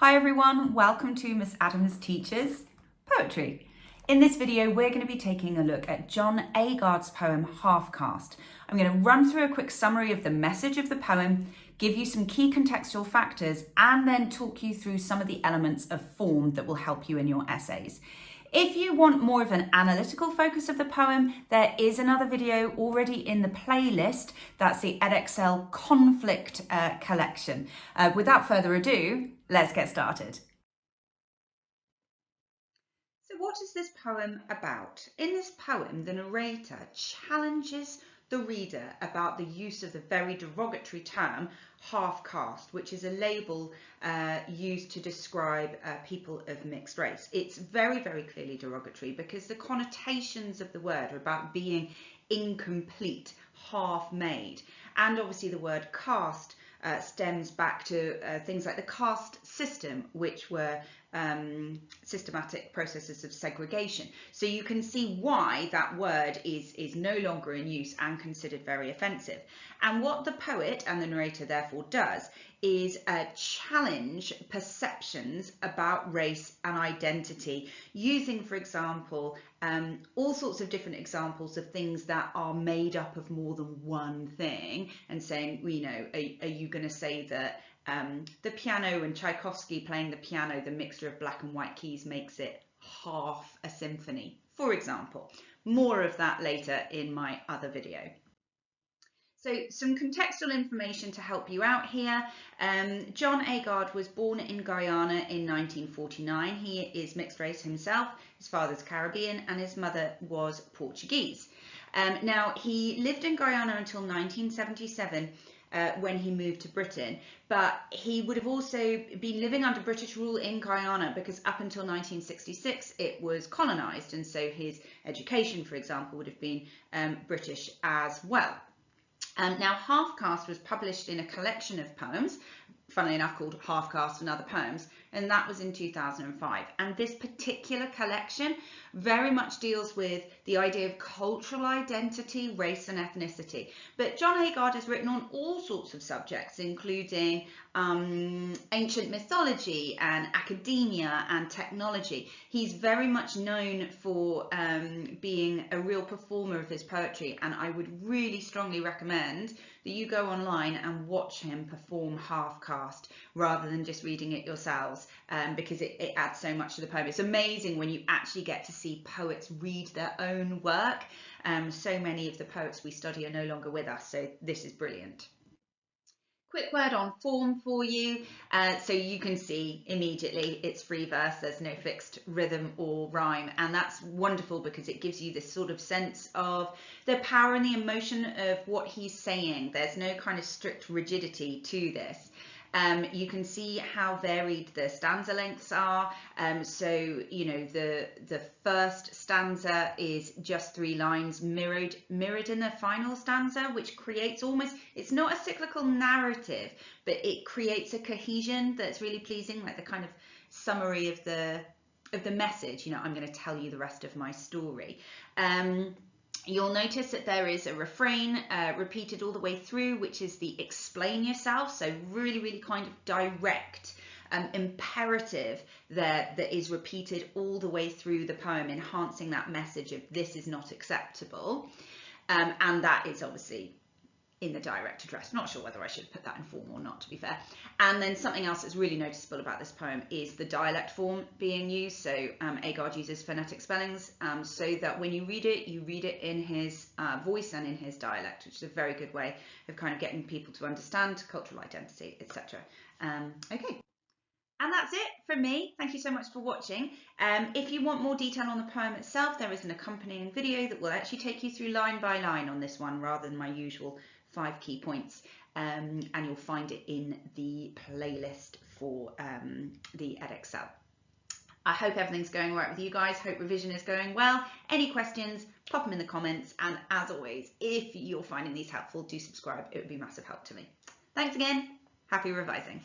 Hi everyone, welcome to Miss Adams Teaches Poetry. In this video, we're going to be taking a look at John Agard's poem, Half Caste. I'm going to run through a quick summary of the message of the poem, give you some key contextual factors, and then talk you through some of the elements of form that will help you in your essays. If you want more of an analytical focus of the poem, there is another video already in the playlist. That's the Edexcel Conflict collection. Without further ado, let's get started. So what is this poem about? In this poem, the narrator challenges the reader about the use of the very derogatory term half caste, which is a label used to describe people of mixed race. It's very, very clearly derogatory because the connotations of the word are about being incomplete, half-made, and obviously the word caste stems back to things like the caste system, which were systematic processes of segregation. So you can see why that word is no longer in use and considered very offensive. And what the poet and the narrator therefore does is challenge perceptions about race and identity, using, for example, all sorts of different examples of things that are made up of more than one thing, and saying, you know, are you going to say that the piano and Tchaikovsky playing the piano, the mixture of black and white keys makes it half a symphony, for example. More of that later in my other video. So some contextual information to help you out here. John Agard was born in Guyana in 1949. He is mixed race himself. His father's Caribbean and his mother was Portuguese. Now, he lived in Guyana until 1977. When he moved to Britain, but he would have also been living under British rule in Guyana because up until 1966 it was colonised, and so his education, for example, would have been British as well. Now, Half Caste was published in a collection of poems, funnily enough called Half Caste and Other Poems, and that was in 2005. And this particular collection very much deals with the idea of cultural identity, race and ethnicity. But John Agard has written on all sorts of subjects, including ancient mythology and academia and technology. He's very much known for being a real performer of his poetry, and I would really strongly recommend that you go online and watch him perform Half Caste rather than just reading it yourselves, because it adds so much to the poem. It's amazing when you actually get to see poets read their own work. So many of the poets we study are no longer with us, so this is brilliant. Quick word on form for you. So you can see immediately it's free verse, there's no fixed rhythm or rhyme, and that's wonderful because it gives you this sort of sense of the power and the emotion of what he's saying. There's no kind of strict rigidity to this. You can see how varied the stanza lengths are. So, you know, the first stanza is just 3 lines mirrored in the final stanza, which creates almost, it's not a cyclical narrative, but it creates a cohesion that's really pleasing, like the kind of summary of the message. You know, I'm going to tell you the rest of my story. You'll notice that there is a refrain repeated all the way through, which is the explain yourself. So really, really kind of direct imperative that is repeated all the way through the poem, enhancing that message of this is not acceptable. And that is obviously in the direct address. Not sure whether I should put that in form or not, to be fair. And then something else that's really noticeable about this poem is the dialect form being used. So Agard uses phonetic spellings so that when you read it in his voice and in his dialect, which is a very good way of kind of getting people to understand cultural identity, etc. Okay. And that's it from me. Thank you so much for watching. If you want more detail on the poem itself, there is an accompanying video that will actually take you through line by line on this one, rather than my usual 5 key points. And you'll find it in the playlist for the Edexcel. I hope everything's going all right with you guys. Hope revision is going well. Any questions, pop them in the comments. And as always, if you're finding these helpful, do subscribe. It would be massive help to me. Thanks again. Happy revising.